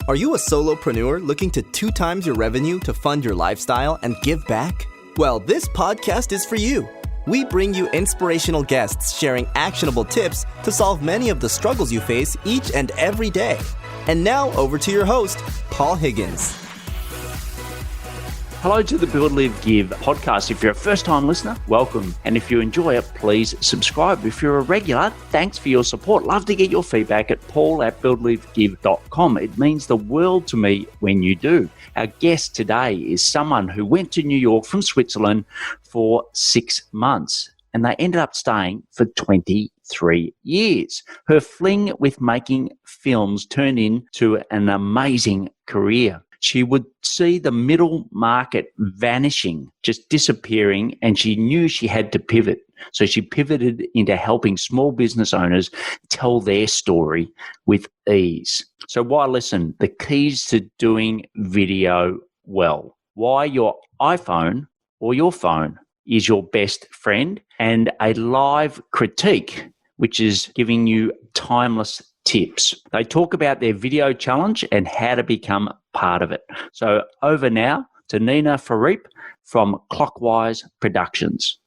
Are you a solopreneur looking to 2 times your revenue to fund your lifestyle and give back? Well, this podcast is for you. We bring you inspirational guests sharing actionable tips to solve many of the struggles you face each and every day. And now over to your host, Paul Higgins. Hello to the Build, Live, Give podcast. If you're a first-time listener, welcome. And if you enjoy it, please subscribe. If you're a regular, thanks for your support. Love to get your feedback at paul@buildlivegive.com. It means the world to me when you do. Our guest today is someone who went to New York from Switzerland for 6 months, and they ended up staying for 23 years. Her fling with making films turned into an amazing career. She would see the middle market vanishing, just disappearing, and she knew she had to pivot. So she pivoted into helping small business owners tell their story with ease. So why listen? The keys to doing video well. Why your iPhone or your phone is your best friend, and a live critique, which is giving you timeless tips. They talk about their video challenge and how to become part of it. So over now to Nina Froriep from Clockwise Productions.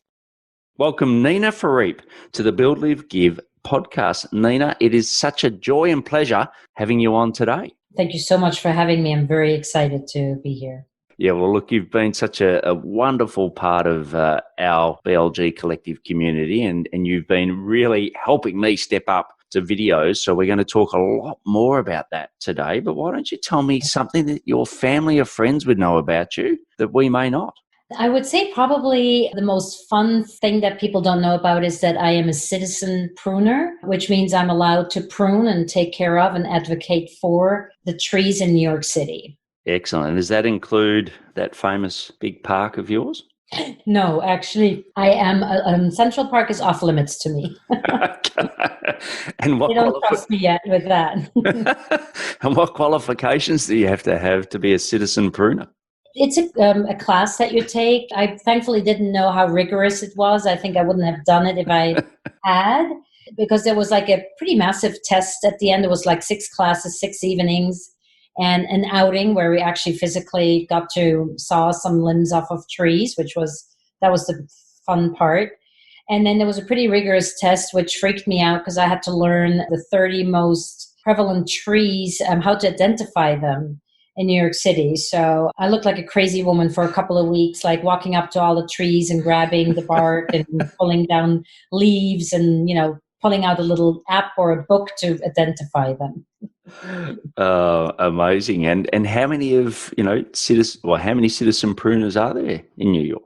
Welcome, Nina Froriep, to the Build, Live, Give podcast. Nina, it is such a joy and pleasure having you on today. Thank you so much for having me. I'm very excited to be here. Yeah, well, look, you've been such a wonderful part of our BLG collective community, and you've been really helping me step up to videos. So we're going to talk a lot more about that today. But why don't you tell me something that your family or friends would know about you that we may not? I would say probably the most fun thing that people don't know about is that I am a citizen pruner, which means I'm allowed to prune and take care of and advocate for the trees in New York City. Excellent. And does that include that famous big park of yours? No, actually, I am. Central Park is off limits to me. And what they don't trust me yet with that. And what qualifications do you have to be a citizen pruner? It's a class that you take. I thankfully didn't know how rigorous it was. I think I wouldn't have done it if I had, because there was like a pretty massive test at the end. There was like 6 classes, 6 evenings, and an outing where we actually physically got to saw some limbs off of trees, that was the fun part. And then there was a pretty rigorous test, which freaked me out because I had to learn the 30 most prevalent trees, how to identify them in New York City. So I looked like a crazy woman for a couple of weeks, like walking up to all the trees and grabbing the bark and pulling down leaves and, pulling out a little app or a book to identify them. Amazing. And how many how many citizen pruners are there in New York?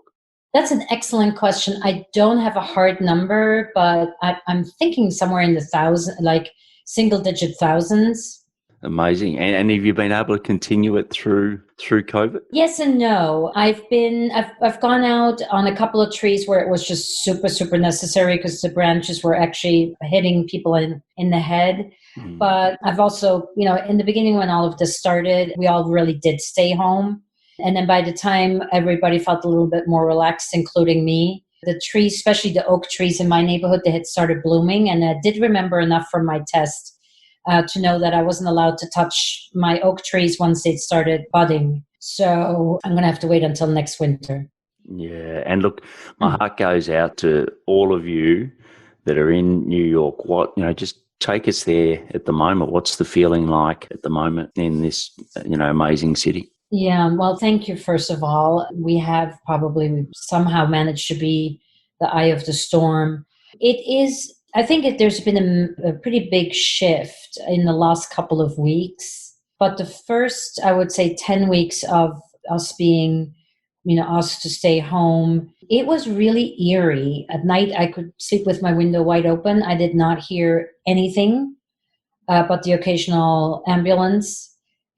That's an excellent question. I don't have a hard number, but I'm thinking somewhere in the thousand, like single-digit thousands. Amazing. And have you been able to continue it through COVID? Yes and no. I've gone out on a couple of trees where it was just super, super necessary because the branches were actually hitting people in the head. Mm. But I've also, in the beginning when all of this started, we all really did stay home. And then by the time everybody felt a little bit more relaxed, including me, the trees, especially the oak trees in my neighborhood, they had started blooming. And I did remember enough from my test to know that I wasn't allowed to touch my oak trees once they started budding. So I'm going to have to wait until next winter. Yeah. And look, my heart goes out to all of you that are in New York. Just take us there at the moment. What's the feeling like at the moment in this, amazing city? Yeah, well, thank you, first of all. We've somehow managed to be the eye of the storm. I think there's been a pretty big shift in the last couple of weeks. But the first, I would say, 10 weeks of us being, asked to stay home, it was really eerie. At night, I could sleep with my window wide open. I did not hear anything but the occasional ambulance.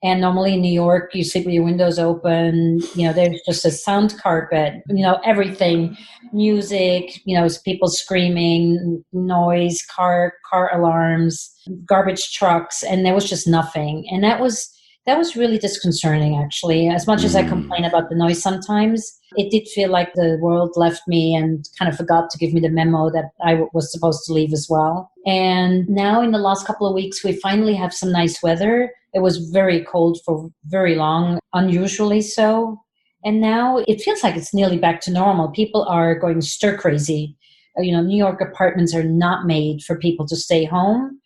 And normally in New York, you sleep with your windows open. There's just a sound carpet, everything, music, people screaming, noise, car alarms, garbage trucks, and there was just nothing. And that was really disconcerting, actually. As much as I complain about the noise sometimes, it did feel like the world left me and kind of forgot to give me the memo that I was supposed to leave as well. And now in the last couple of weeks, we finally have some nice weather. It was very cold for very long, unusually so. And now it feels like it's nearly back to normal. People are going stir crazy. New York apartments are not made for people to stay home.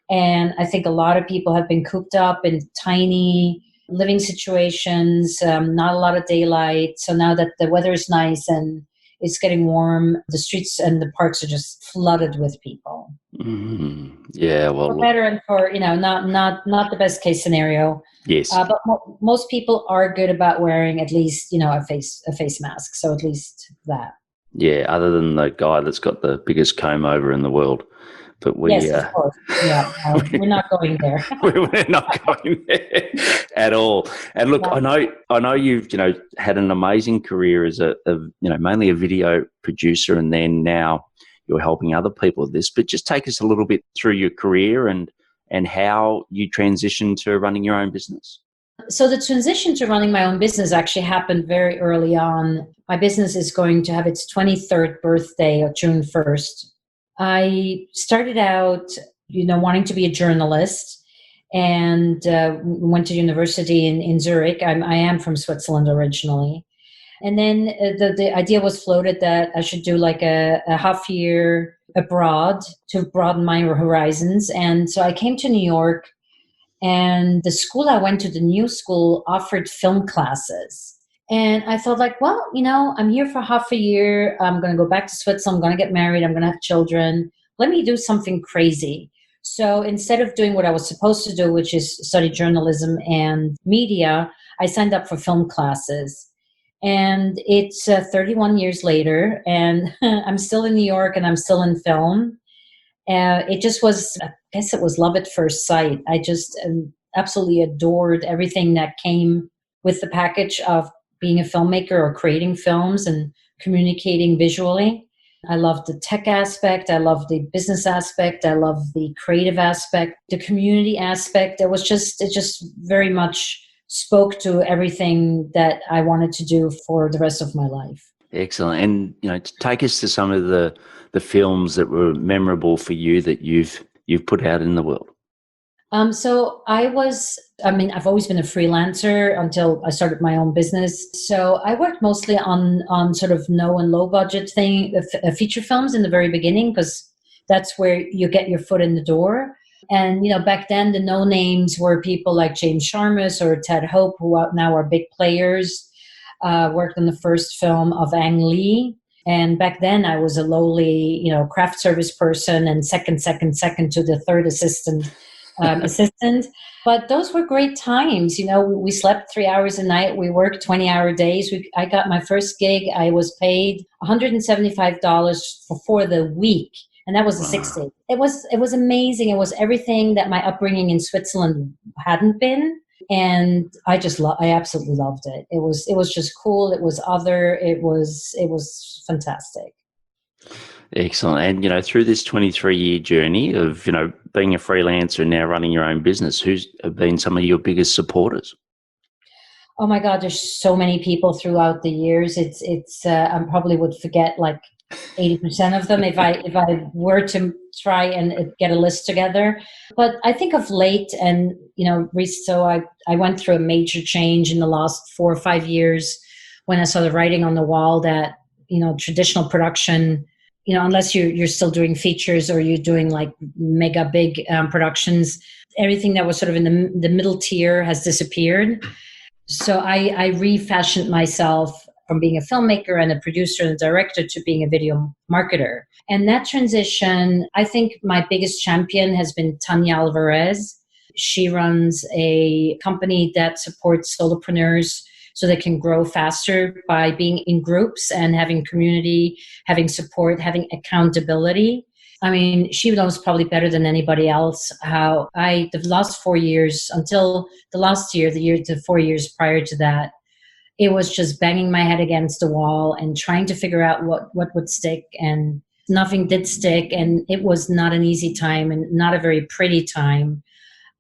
And I think a lot of people have been cooped up in tiny living situations, not a lot of daylight. So now that the weather is nice and it's getting warm, the streets and the parks are just flooded with people. Yeah, well, For better and for, not the best case scenario. yes. But most people are good about wearing at least, a face mask. So at least that. Yeah, other than the guy that's got the biggest comb over in the world. But Yes, of course. Yeah, we're not going there. we're not going there at all. And look, Yeah. I know you've had an amazing career as a mainly a video producer, and then now you're helping other people with this. But just take us a little bit through your career and how you transitioned to running your own business. So the transition to running my own business actually happened very early on. My business is going to have its 23rd birthday on June 1st. I started out, wanting to be a journalist, and went to university in Zurich. I am from Switzerland originally. And then the idea was floated that I should do like a half year abroad to broaden my horizons. And so I came to New York, and the school I went to, the new school, offered film classes. And I thought like, well, I'm here for half a year. I'm going to go back to Switzerland. I'm going to get married. I'm going to have children. Let me do something crazy. So instead of doing what I was supposed to do, which is study journalism and media, I signed up for film classes. And it's 31 years later, and I'm still in New York, and I'm still in film. It just was, I guess it was love at first sight. I just absolutely adored everything that came with the package of being a filmmaker or creating films and communicating visually. I love the tech aspect. I love the business aspect. I love the creative aspect, the community aspect. It just very much spoke to everything that I wanted to do for the rest of my life. Excellent. And, to take us to some of the films that were memorable for you that you've put out in the world. So I've always been a freelancer until I started my own business. So I worked mostly on sort of no and low budget feature films in the very beginning, because that's where you get your foot in the door. And, back then the no names were people like James Sharmus or Ted Hope, who now are big players, worked on the first film of Ang Lee. And back then I was a lowly, craft service person and second to the third assistant. But those were great times. We slept 3 hours a night. We worked 20-hour days. I got my first gig. I was paid $175 for the week. And that was a 6 day. It was amazing. It was everything that my upbringing in Switzerland hadn't been. And I absolutely loved it. It was just cool. It was other. It was fantastic. Excellent. And, through this 23-year journey of, being a freelancer and now running your own business, who's been some of your biggest supporters? Oh my God, there's so many people throughout the years. I probably would forget like 80% of them if I were to try and get a list together. But I think of late and, so I went through a major change in the last 4 or 5 years when I saw the writing on the wall that, traditional production, unless you're still doing features or you're doing like mega big productions, everything that was sort of in the middle tier has disappeared. So I refashioned myself from being a filmmaker and a producer and a director to being a video marketer. And that transition, I think my biggest champion has been Tanya Alvarez. She runs a company that supports solopreneurs so they can grow faster by being in groups and having community, having support, having accountability. I mean, she knows probably better than anybody else how the last 4 years until the last year, the year to 4 years prior to that, it was just banging my head against the wall and trying to figure out what would stick, and nothing did stick. And it was not an easy time and not a very pretty time.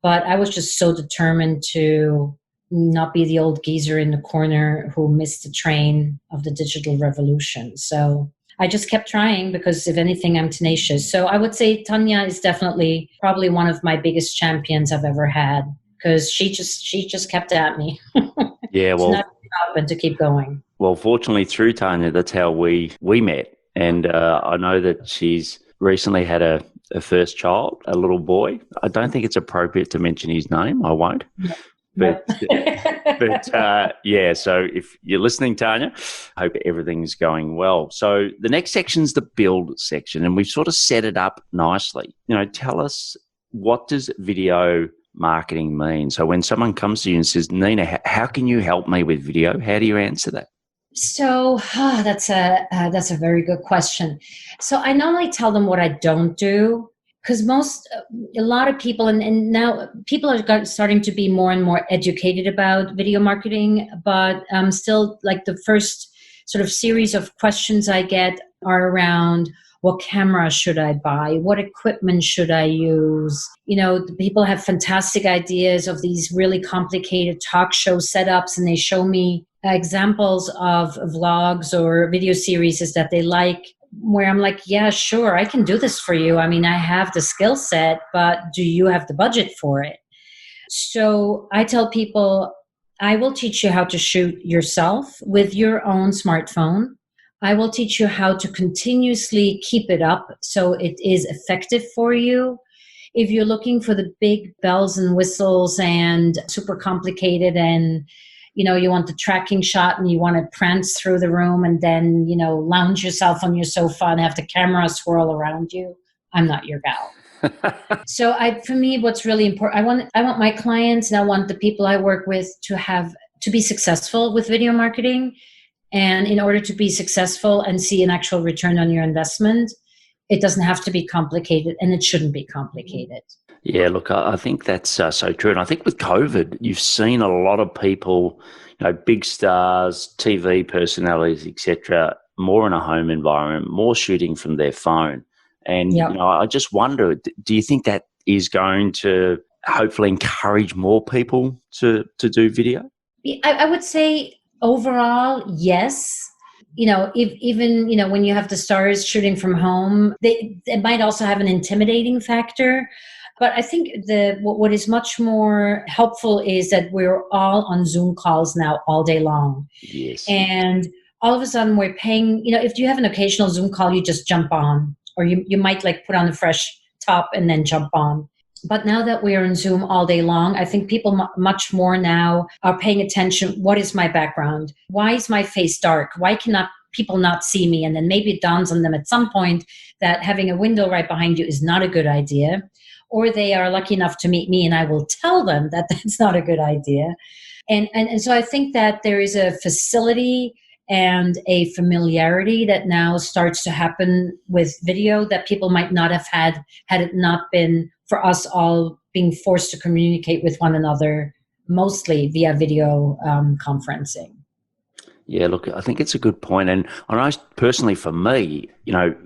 But I was just so determined to not be the old geezer in the corner who missed the train of the digital revolution. So I just kept trying because, if anything, I'm tenacious. So I would say Tanya is definitely probably one of my biggest champions I've ever had. because she just kept at me. Yeah, She's well, not open to keep going. well, fortunately through Tanya, that's how we met. And I know that she's recently had a first child, a little boy. I don't think it's appropriate to mention his name. I won't. But yeah, so if you're listening, Tanya, I hope everything's going well. So the next section's the build section, and we've sort of set it up nicely. Tell us, what does video marketing mean? So when someone comes to you and says, Nina, how can you help me with video? How do you answer that? So that's a very good question. So I normally tell them what I don't do, because a lot of people, and now people are starting to be more and more educated about video marketing, but still, like, the first sort of series of questions I get are around, what camera should I buy? What equipment should I use? People have fantastic ideas of these really complicated talk show setups, and they show me examples of vlogs or video series that they like, where I'm like, yeah, sure, I can do this for you. I mean, I have the skill set, but do you have the budget for it? So I tell people, I will teach you how to shoot yourself with your own smartphone. I will teach you how to continuously keep it up so it is effective for you. If you're looking for the big bells and whistles and super complicated, and you want the tracking shot and you want to prance through the room and then, lounge yourself on your sofa and have the camera swirl around you, I'm not your gal. So for me, what's really important, I want my clients, and I want the people I work with to be successful with video marketing. And in order to be successful and see an actual return on your investment, it doesn't have to be complicated, and it shouldn't be complicated. Yeah, look, I think that's so true. And I think with COVID, you've seen a lot of people, big stars, TV personalities, etc., more in a home environment, more shooting from their phone. And, Yep. I just wonder, do you think that is going to hopefully encourage more people to do video? I would say overall, yes. If even, when you have the stars shooting from home, it might also have an intimidating factor. But I think what is much more helpful is that we're all on Zoom calls now all day long. Yes. And all of a sudden we're paying, if you have an occasional Zoom call, you just jump on, or you might put on a fresh top and then jump on. But now that we're in Zoom all day long, I think people much more now are paying attention. What is my background? Why is my face dark? Why cannot people not see me? And then maybe it dawns on them at some point that having a window right behind you is not a good idea. Or they are lucky enough to meet me and I will tell them that that's not a good idea. And so I think that there is a facility and a familiarity that now starts to happen with video that people might not have had it not been for us all being forced to communicate with one another, mostly via video conferencing. Yeah, look, I think it's a good point. And I know personally for me,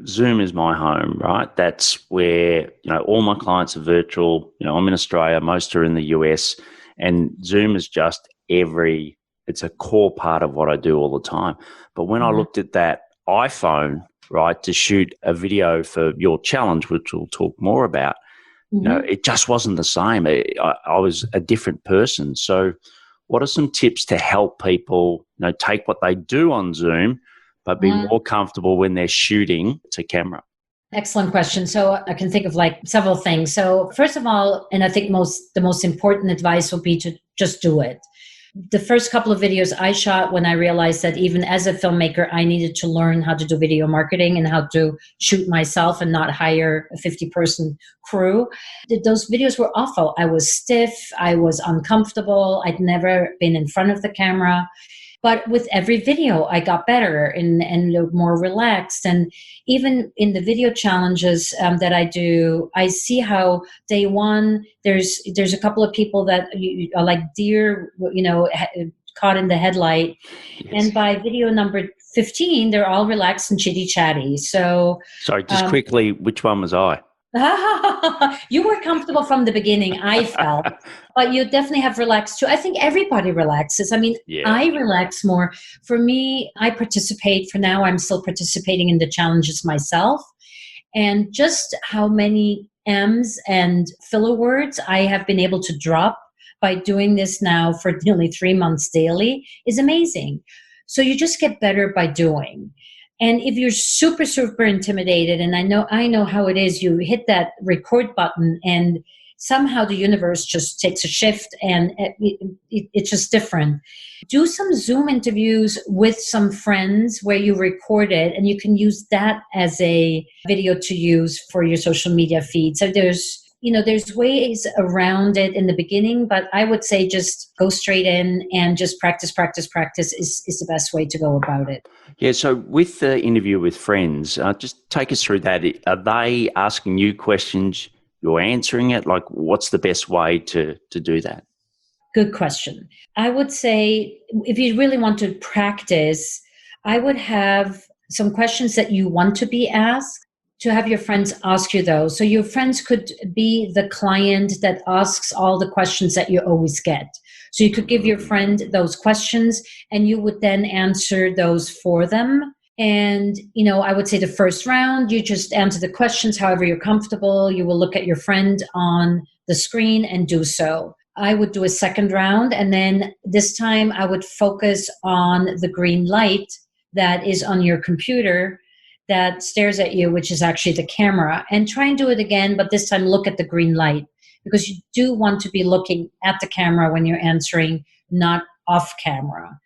Zoom is my home, right? That's where, all my clients are virtual. I'm in Australia, most are in the US, and Zoom is just it's a core part of what I do all the time. But when I looked at that iPhone, right, to shoot a video for your challenge, which we'll talk more about, it just wasn't the same. I was a different person. So what are some tips to help people, take what they do on Zoom, but be more comfortable when they're shooting to camera? Excellent question. So I can think of several things. So first of all, and I think the most important advice will be to just do it. The first couple of videos I shot when I realized that even as a filmmaker, I needed to learn how to do video marketing and how to shoot myself and not hire a 50-person crew. Those videos were awful. I was stiff. I was uncomfortable. I'd never been in front of the camera. But with every video, I got better and more relaxed. And even in the video challenges that I do, I see how day one, there's a couple of people that are like deer, caught in the headlight. Yes. And by video number 15, they're all relaxed and chitty chatty. So, sorry, just quickly, which one was I? You were comfortable from the beginning, I felt, but you definitely have relaxed too. I think everybody relaxes. I mean, yeah. I relax more. For me, I participate. For now, I'm still participating in the challenges myself. And just how many M's and filler words I have been able to drop by doing this now for nearly 3 months daily is amazing. So you just get better by doing. And if you're super, super intimidated, and I know how it is, you hit that record button and somehow the universe just takes a shift and it's just different. Do some Zoom interviews with some friends where you record it, and you can use that as a video to use for your social media feed. So there's ways around it in the beginning, but I would say just go straight in and just practice is the best way to go about it. Yeah, so with the interview with friends, just take us through that. Are they asking you questions, you're answering it? Like, what's the best way to do that? Good question. I would say if you really want to practice, I would have some questions that you want to be asked, to have your friends ask you those. So your friends could be the client that asks all the questions that you always get. So you could give your friend those questions and you would then answer those for them. And, I would say the first round, you just answer the questions however you're comfortable. You will look at your friend on the screen and do so. I would do a second round, and then this time I would focus on the green light that is on your computer that stares at you, which is actually the camera, and try and do it again, but this time look at the green light, because you do want to be looking at the camera when you're answering, not off camera.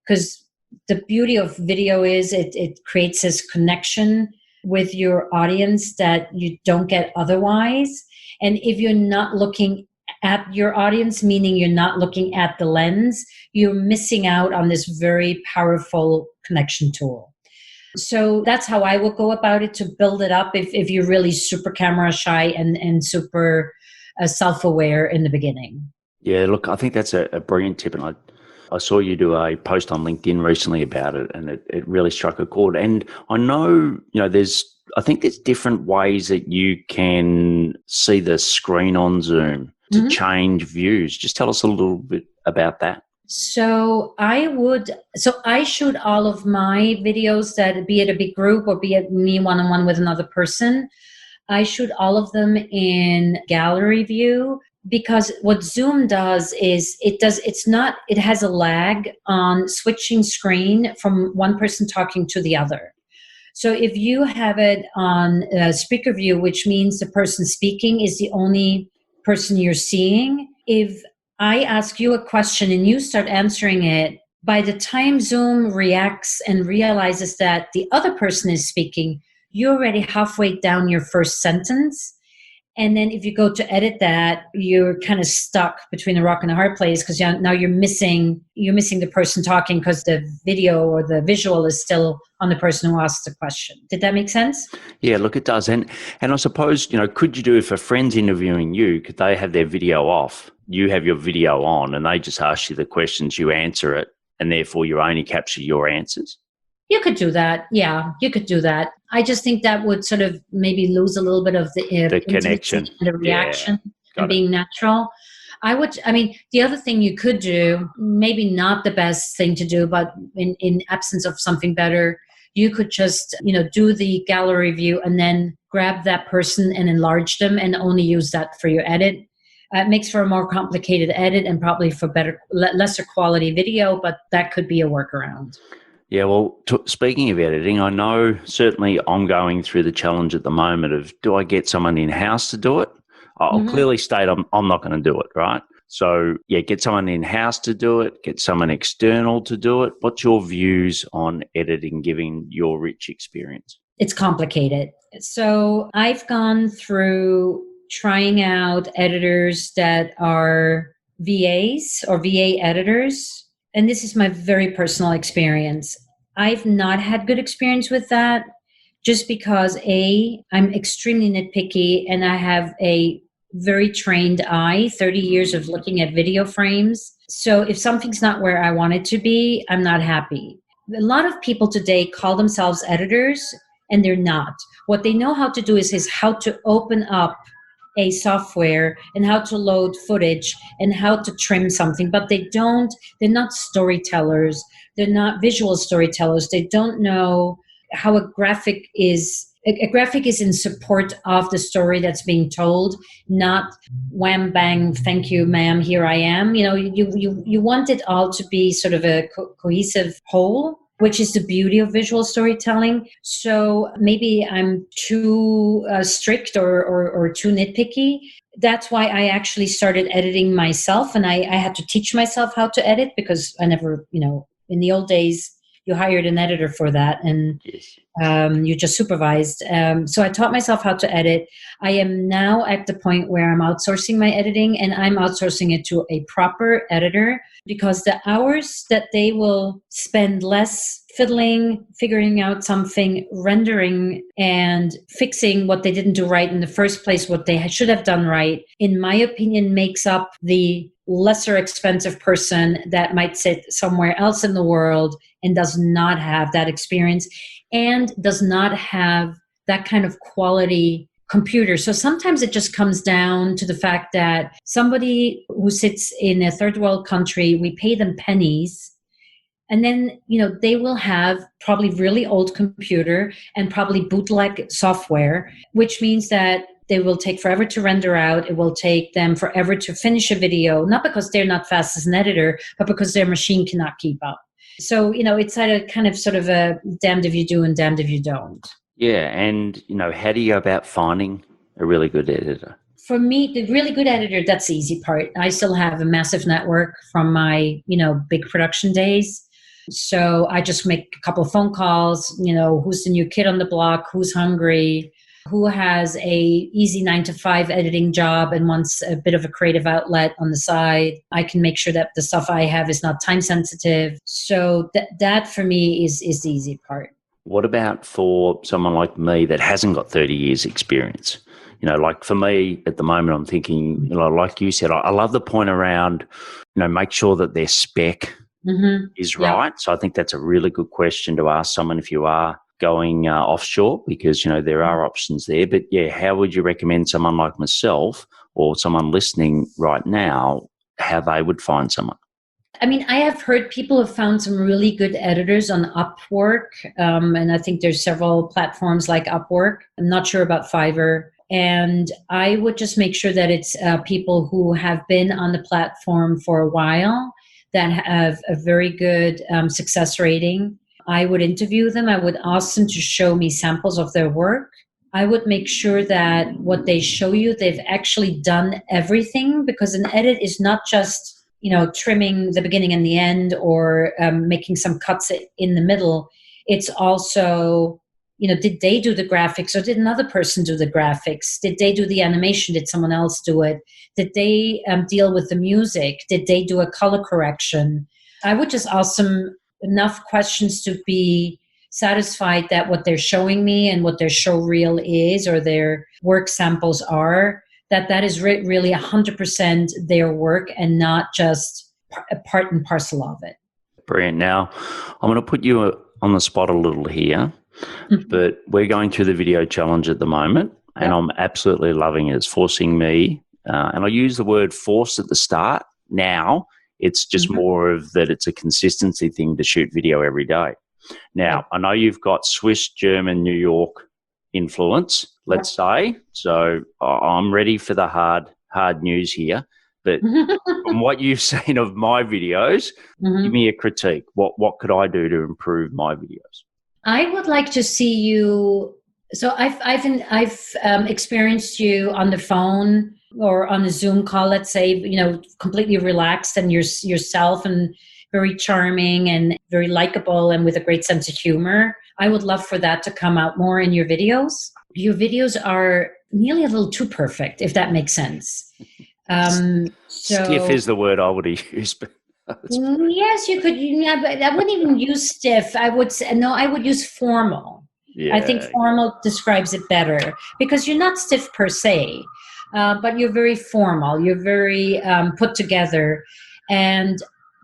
Because the beauty of video is it creates this connection with your audience that you don't get otherwise. And if you're not looking at your audience, meaning you're not looking at the lens, you're missing out on this very powerful connection tool. So that's how I would go about it to build it up if you're really super camera shy and super self-aware in the beginning. Yeah, look, I think that's a brilliant tip. And I saw you do a post on LinkedIn recently about it, and it really struck a chord. And I know, I think there's different ways that you can see the screen on Zoom to change views. Just tell us a little bit about that. So I shoot all of my videos, that be it a big group or be it me one-on-one with another person. I shoot all of them in gallery view, because what Zoom does is it has a lag on switching screen from one person talking to the other. So if you have it on speaker view, which means the person speaking is the only person you're seeing, if I ask you a question and you start answering it, by the time Zoom reacts and realizes that the other person is speaking, you're already halfway down your first sentence. And then if you go to edit that, you're kind of stuck between a rock and a hard place, because now you're missing the person talking, because the video or the visual is still on the person who asked the question. Did that make sense? Yeah, look, it does. And I suppose, could you do, if a friend's interviewing you, could they have their video off, you have your video on, and they just ask you the questions, you answer it, and therefore you only capture your answers? You could do that. Yeah, you could do that. I just think that would sort of maybe lose a little bit of the connection, and the reaction, and being natural. The other thing you could do, maybe not the best thing to do, but in absence of something better, you could just, do the gallery view and then grab that person and enlarge them and only use that for your edit. It makes for a more complicated edit and probably for lesser quality video, but that could be a workaround. Yeah, well, speaking of editing, I know certainly I'm going through the challenge at the moment of, do I get someone in-house to do it? I'll clearly state I'm not going to do it, right? So, yeah, get someone in-house to do it, get someone external to do it. What's your views on editing, given your rich experience? It's complicated. So I've gone through trying out editors that are VAs or VA editors. And this is my very personal experience. I've not had good experience with that, just because I'm extremely nitpicky and I have a very trained eye, 30 years of looking at video frames. So if something's not where I want it to be, I'm not happy. A lot of people today call themselves editors, and they're not. What they know how to do is how to open up a software and how to load footage and how to trim something, but they're not storytellers. They're not visual storytellers. They don't know how a graphic is a graphic is in support of the story that's being told, not wham bang, thank you, ma'am, here I am. You want it all to be sort of a cohesive whole, which is the beauty of visual storytelling. So maybe I'm too strict or too nitpicky. That's why I actually started editing myself, and I had to teach myself how to edit, because I never, in the old days, you hired an editor for that, and Yes. you just supervised. So I taught myself how to edit. I am now at the point where I'm outsourcing my editing, and I'm outsourcing it to a proper editor, because the hours that they will spend less fiddling, figuring out something, rendering, and fixing what they didn't do right in the first place, what they should have done right, in my opinion, makes up the lesser expensive person that might sit somewhere else in the world and does not have that experience and does not have that kind of quality computer. So sometimes it just comes down to the fact that somebody who sits in a third world country, we pay them pennies. And then, they will have probably really old computer and probably bootleg software, which means that they will take forever to render out. It will take them forever to finish a video, not because they're not fast as an editor, but because their machine cannot keep up. So, it's a kind of sort of a damned if you do and damned if you don't. Yeah. And, how do you go about finding a really good editor? For me, the really good editor, that's the easy part. I still have a massive network from my, big production days. So I just make a couple of phone calls, who's the new kid on the block, who's hungry, who has a easy 9-to-5 editing job and wants a bit of a creative outlet on the side. I can make sure that the stuff I have is not time sensitive. So that for me is the easy part. What about for someone like me that hasn't got 30 years experience? Like for me at the moment, I'm thinking, like you said, I love the point around, make sure that their spec is right. So I think that's a really good question to ask someone if you are going offshore, because, there are options there. But yeah, how would you recommend someone like myself or someone listening right now, how they would find someone? I mean, I have heard people have found some really good editors on Upwork. And I think there's several platforms like Upwork. I'm not sure about Fiverr. And I would just make sure that it's people who have been on the platform for a while, that have a very good success rating. I would interview them. I would ask them to show me samples of their work. I would make sure that what they show you, they've actually done everything, because an edit is not just, trimming the beginning and the end, or making some cuts in the middle. It's also, did they do the graphics, or did another person do the graphics? Did they do the animation? Did someone else do it? Did they deal with the music? Did they do a color correction? I would just ask them enough questions to be satisfied that what they're showing me and what their show reel is, or their work samples are, that is really 100% their work and not just a part and parcel of it. Brilliant. Now, I'm going to put you on the spot a little here, but we're going through the video challenge at the moment, and I'm absolutely loving it. It's forcing me, and I use the word force at the start. Now, it's just more of that it's a consistency thing to shoot video every day. Now, I know you've got Swiss, German, New York influence, let's say. So I'm ready for the hard news here. But from what you've seen of my videos, give me a critique. What could I do to improve my videos? I would like to see you. So I've experienced you on the phone or on a Zoom call, let's say, completely relaxed and yourself and very charming and very likable and with a great sense of humor. I would love for that to come out more in your videos. Your videos are nearly a little too perfect, if that makes sense. Stiff is the word I would use. Yes, you could. But I wouldn't even use stiff. I would use formal. Yeah. I think formal describes it better, because you're not stiff per se, but you're very formal. You're very put together, and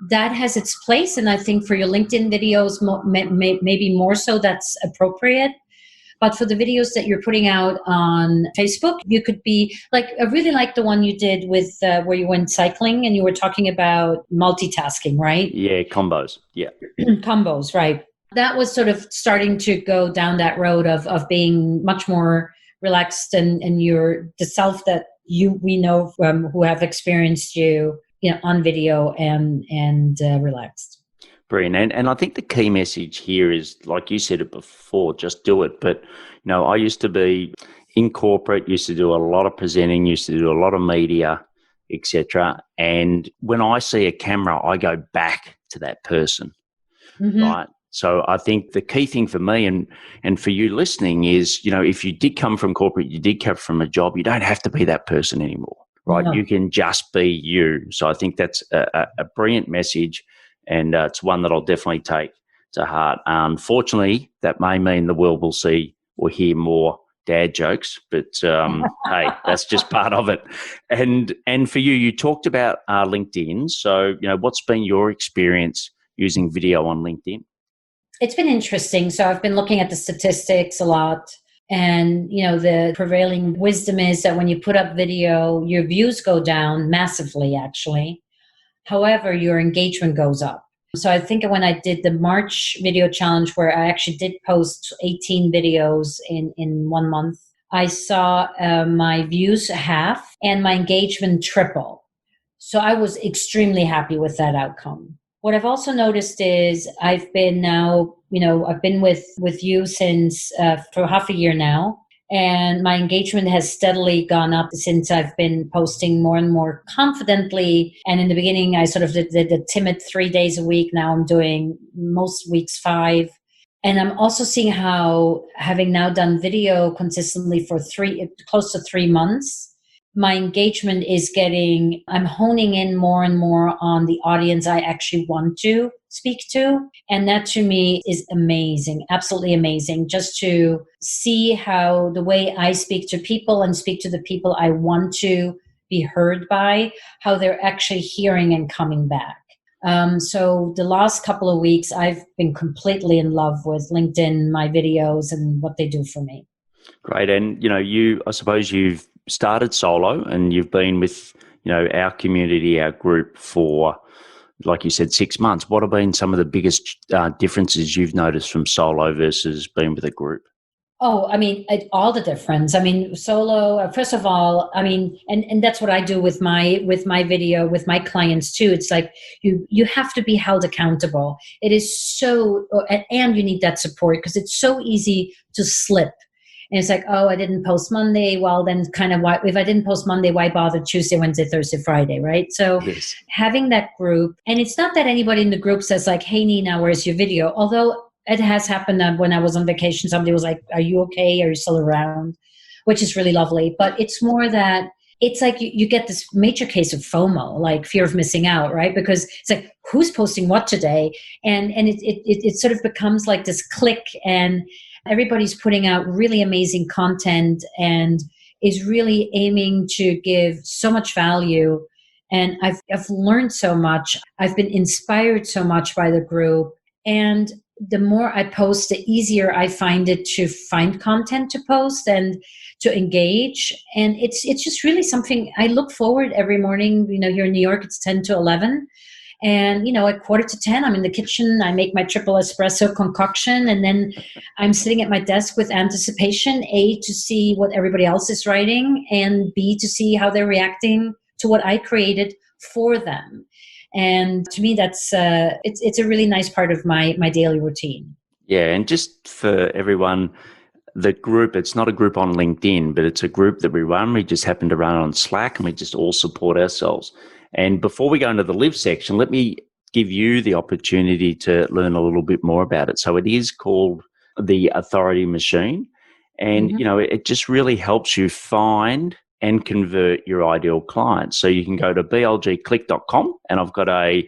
that has its place. And I think for your LinkedIn videos, maybe more so, that's appropriate. But for the videos that you're putting out on Facebook, you could be like, I really like the one you did with where you went cycling and you were talking about multitasking, right? Yeah, combos. Yeah. Combos, right. that was sort of starting to go down that road of being much more relaxed and you're the self that we know from who have experienced you know, on video and relaxed. Brilliant. And I think the key message here is, like you said it before, just do it. But, I used to be in corporate, used to do a lot of presenting, used to do a lot of media, etc. And when I see a camera, I go back to that person, right? So I think the key thing for me and for you listening is, if you did come from corporate, you did come from a job, you don't have to be that person anymore, right? No. You can just be you. So I think that's a brilliant message. And it's one that I'll definitely take to heart. Unfortunately, that may mean the world will see or hear more dad jokes, but hey, that's just part of it. And for you, you talked about LinkedIn. So, what's been your experience using video on LinkedIn? It's been interesting. So I've been looking at the statistics a lot. And, the prevailing wisdom is that when you put up video, your views go down massively, actually. However, your engagement goes up. So I think when I did the March video challenge, where I actually did post 18 videos in 1 month, I saw my views half and my engagement triple. So I was extremely happy with that outcome. What I've also noticed is I've been now, I've been with you since for half a year now. And my engagement has steadily gone up since I've been posting more and more confidently. And in the beginning, I sort of did the timid 3 days a week. Now I'm doing most weeks 5. And I'm also seeing how, having now done video consistently for close to 3 months, my engagement is I'm honing in more and more on the audience I actually want to speak to. And that to me is amazing, absolutely amazing, just to see how the way I speak to people and speak to the people I want to be heard by, how they're actually hearing and coming back. So the last couple of weeks, I've been completely in love with LinkedIn, my videos, and what they do for me. Great. And, I suppose you've started solo and you've been with, our community, our group for, like you said, 6 months. What have been some of the biggest differences you've noticed from solo versus being with a group? Oh, I mean, all the difference. I mean, solo, first of all, I mean, and that's what I do with my video, with my clients too. It's like you have to be held accountable. It is so, and you need that support because it's so easy to slip. And it's like, oh, I didn't post Monday. Well, then kind of why, if I didn't post Monday, why bother Tuesday, Wednesday, Thursday, Friday, right? So yes. Having that group, and it's not that anybody in the group says like, hey, Nina, where's your video? Although it has happened that when I was on vacation, somebody was like, are you okay? Are you still around? Which is really lovely. But it's more that it's like you get this major case of FOMO, like fear of missing out, right? Because it's like, who's posting what today? And it sort of becomes like this click, and everybody's putting out really amazing content and is really aiming to give so much value. And I've learned so much. I've been inspired so much by the group. And the more I post, the easier I find it to find content to post and to engage. And it's just really something I look forward every morning. Here in New York, it's 10 to 11. And, at 9:45, I'm in the kitchen. I make my triple espresso concoction. And then I'm sitting at my desk with anticipation, A, to see what everybody else is writing, and B, to see how they're reacting to what I created for them. And to me, that's it's a really nice part of my daily routine. Yeah, and just for everyone, the group, it's not a group on LinkedIn, but it's a group that we run. We just happen to run on Slack, and we just all support ourselves. And before we go into the live section, let me give you the opportunity to learn a little bit more about it. So it is called the Authority Machine. And, it just really helps you find and convert your ideal clients. So you can go to blgclick.com, and I've got I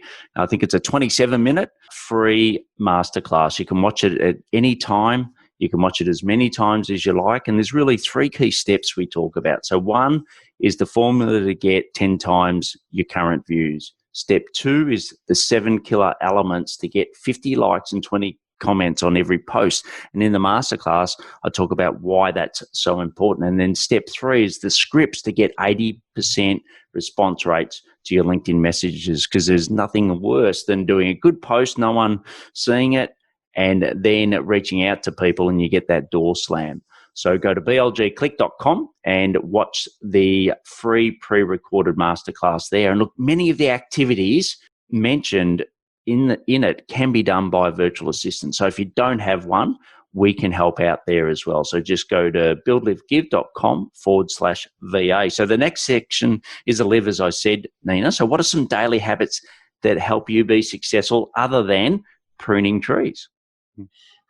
think it's a 27-minute free masterclass. You can watch it at any time. You can watch it as many times as you like. And there's really 3 key steps we talk about. So 1 is the formula to get 10 times your current views. Step 2 is the 7 killer elements to get 50 likes and 20 comments on every post. And in the masterclass, I talk about why that's so important. And then step 3 is the scripts to get 80% response rates to your LinkedIn messages, because there's nothing worse than doing a good post, no one seeing it, and then reaching out to people, and you get that door slam. So go to blgclick.com and watch the free pre-recorded masterclass there. And look, many of the activities mentioned in it can be done by a virtual assistant. So if you don't have one, we can help out there as well. So just go to buildlivegive.com/VA. So the next section is a live, as I said, Nina. So what are some daily habits that help you be successful other than pruning trees?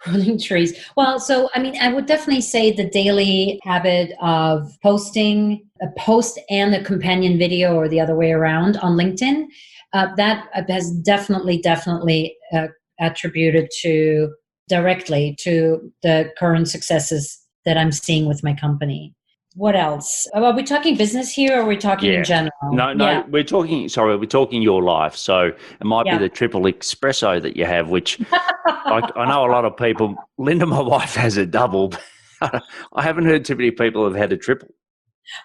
Pruning trees. Well, so I would definitely say the daily habit of posting a post and a companion video, or the other way around, on LinkedIn, that has definitely attributed directly to the current successes that I'm seeing with my company. What else? Are we talking business here, or are we talking in general? No, Yeah. we're talking your life. So it might be the triple espresso that you have, which I know a lot of people, Linda, my wife, has a double. I haven't heard too many people have had a triple.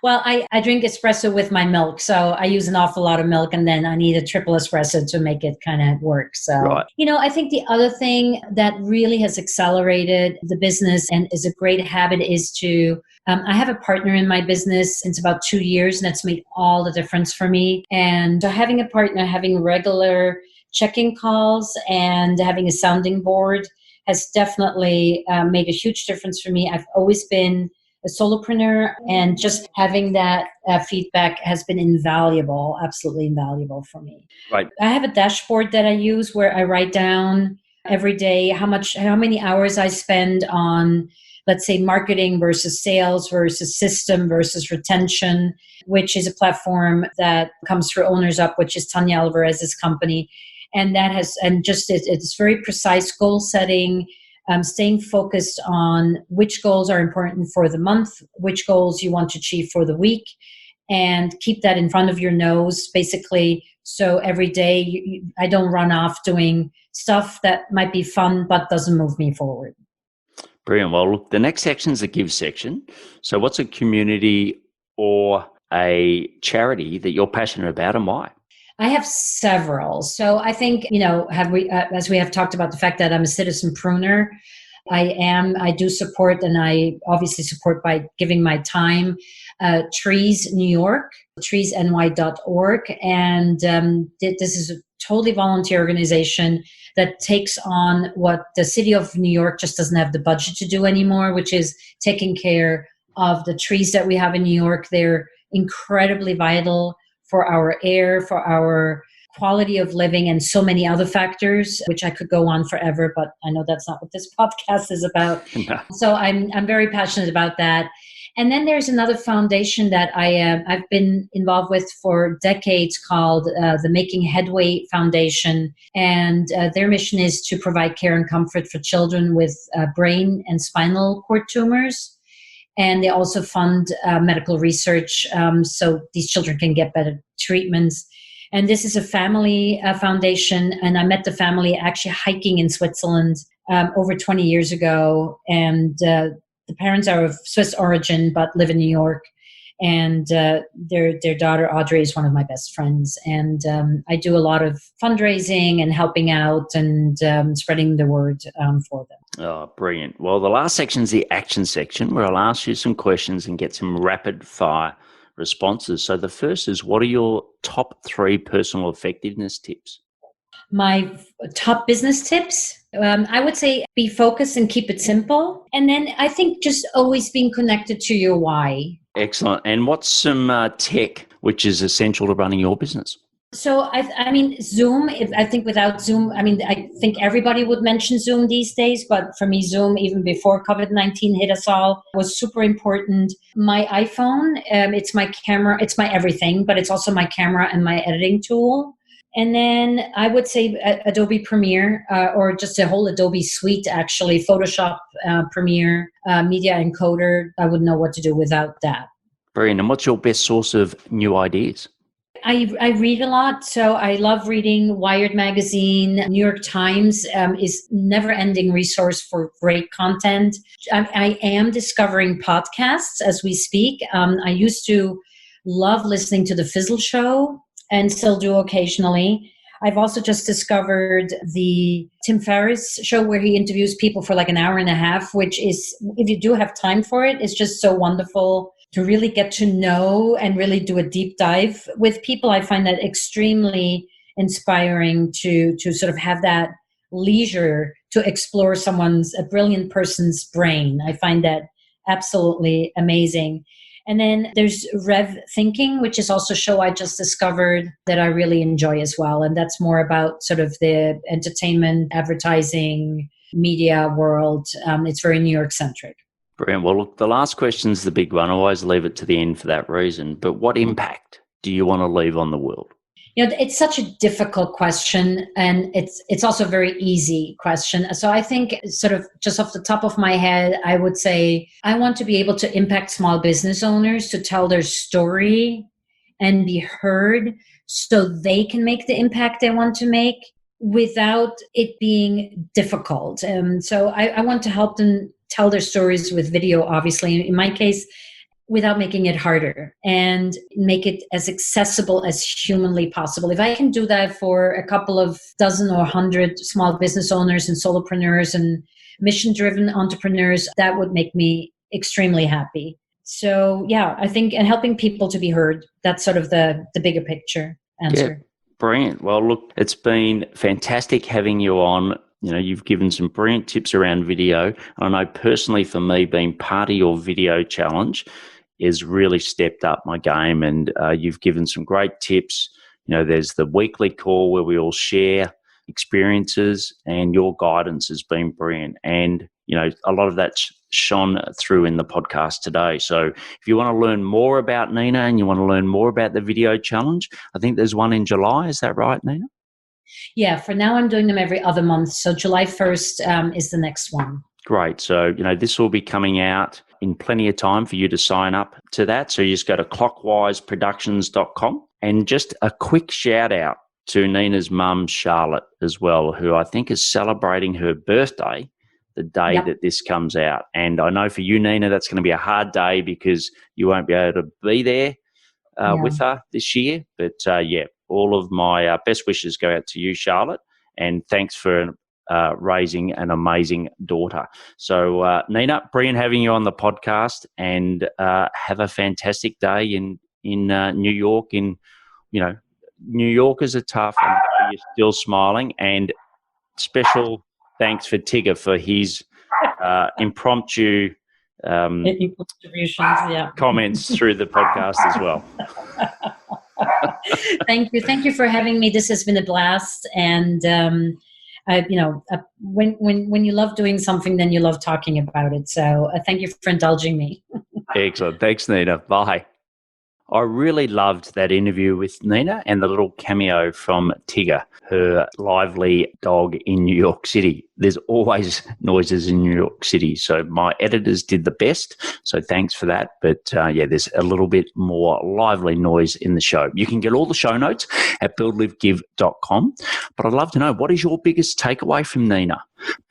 Well, I drink espresso with my milk, so I use an awful lot of milk, and then I need a triple espresso to make it kind of work. So, right. I think the other thing that really has accelerated the business and is a great habit is to, I have a partner in my business since about 2 years, and that's made all the difference for me. And so having a partner, having regular check-in calls, and having a sounding board has definitely made a huge difference for me. I've always been a solopreneur, and just having that feedback has been invaluable, absolutely invaluable for me. Right. I have a dashboard that I use where I write down every day how many hours I spend on, let's say, marketing versus sales versus system versus retention, which is a platform that comes through Owners Up, which is Tanya Alvarez's company. And it's very precise goal setting, staying focused on which goals are important for the month, which goals you want to achieve for the week, and keep that in front of your nose, basically. So every day I don't run off doing stuff that might be fun but doesn't move me forward. Brilliant. Well, look, the next section is the give section. So what's a community or a charity that you're passionate about, and why? I have several. So I think, as we have talked about the fact that I'm a citizen pruner, I do support, and I obviously support by giving my time, Trees New York, treesny.org. And this is a totally volunteer organization that takes on what the city of New York just doesn't have the budget to do anymore, which is taking care of the trees that we have in New York. They're incredibly vital for our air, for our quality of living, and so many other factors, which I could go on forever, but I know that's not what this podcast is about. No. So I'm very passionate about that. And then there's another foundation that I've been involved with for decades called the Making Headway Foundation. And their mission is to provide care and comfort for children with brain and spinal cord tumors. And they also fund medical research so these children can get better treatments. And this is a family foundation. And I met the family actually hiking in Switzerland over 20 years ago. And the parents are of Swiss origin but live in New York. And their daughter, Audrey, is one of my best friends. And I do a lot of fundraising and helping out and spreading the word for them. Oh, brilliant. Well, the last section is the action section, where I'll ask you some questions and get some rapid fire responses. So the first is, what are your top 3 personal effectiveness tips? My top business tips, I would say be focused and keep it simple. And then I think just always being connected to your why. Excellent. And what's some tech which is essential to running your business? So, Zoom, I think without Zoom, I think everybody would mention Zoom these days, but for me, Zoom, even before COVID-19 hit us all, was super important. My iPhone, it's my camera, it's my everything, but it's also my camera and my editing tool. And then I would say Adobe Premiere, or just a whole Adobe suite, actually, Photoshop, Premiere, Media Encoder. I wouldn't know what to do without that. Brilliant. And what's your best source of new ideas? I read a lot, so I love reading Wired Magazine. New York Times is never-ending resource for great content. I am discovering podcasts as we speak. I used to love listening to The Fizzle Show, and still do occasionally. I've also just discovered the Tim Ferriss show where he interviews people for like an hour and a half, which is, if you do have time for it, it's just so wonderful to really get to know and really do a deep dive with people. I find that extremely inspiring to sort of have that leisure to explore a brilliant person's brain. I find that absolutely amazing. And then there's Rev Thinking, which is also a show I just discovered that I really enjoy as well. And that's more about sort of the entertainment, advertising, media world. It's very New York centric. Brilliant. Well, look, the last question's the big one. I always leave it to the end for that reason. But what impact do you want to leave on the world? It's such a difficult question, and it's also a very easy question. So I think sort of just off the top of my head, I would say I want to be able to impact small business owners to tell their story and be heard so they can make the impact they want to make without it being difficult. So I want to help them tell their stories with video, obviously. In my case, without making it harder and make it as accessible as humanly possible. If I can do that for a couple of dozen or 100 small business owners and solopreneurs and mission-driven entrepreneurs, that would make me extremely happy. So yeah, I think, and helping people to be heard, that's sort of the bigger picture answer. Yeah, brilliant. Well, look, it's been fantastic having you on. You've given some brilliant tips around video. I know personally for me, being part of your video challenge has really stepped up my game, and you've given some great tips. There's the weekly call where we all share experiences, and your guidance has been brilliant. And, a lot of that's shone through in the podcast today. So if you want to learn more about Nina and you want to learn more about the video challenge, I think there's one in July. Is that right, Nina? Yeah, for now I'm doing them every other month. So July 1st is the next one. Great. So, this will be coming out in plenty of time for you to sign up to that. So you just go to clockwiseproductions.com. And just a quick shout out to Nina's mum, Charlotte, as well, who I think is celebrating her birthday the day that this comes out. And I know for you, Nina, that's going to be a hard day because you won't be able to be there with her this year. But all of my best wishes go out to you, Charlotte, and thanks for raising an amazing daughter. So, Nina, brilliant having you on the podcast, and have a fantastic day in New York. New Yorkers are tough, and you're still smiling. And special thanks for Tigger for his impromptu comments through the podcast as well. Thank you for having me. This has been a blast, and when you love doing something, then you love talking about it. So thank you for indulging me. Excellent. Thanks, Nina. Bye. I really loved that interview with Nina and the little cameo from Tigger, her lively dog in New York City. There's always noises in New York City, so my editors did the best, so thanks for that. But there's a little bit more lively noise in the show. You can get all the show notes at buildlivegive.com, but I'd love to know, what is your biggest takeaway from Nina?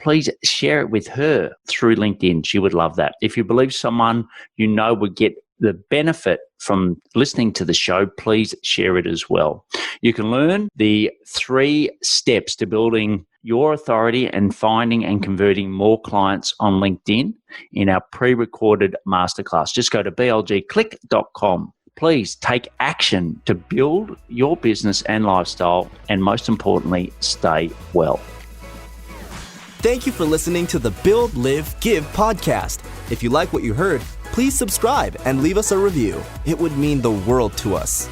Please share it with her through LinkedIn. She would love that. If you believe someone would get the benefit from listening to the show, please share it as well. You can learn the 3 steps to building your authority and finding and converting more clients on LinkedIn in our pre-recorded masterclass. Just go to blgclick.com. Please take action to build your business and lifestyle, and most importantly, stay well. Thank you for listening to the Build, Live, Give podcast. If you like what you heard, please subscribe and leave us a review. It would mean the world to us.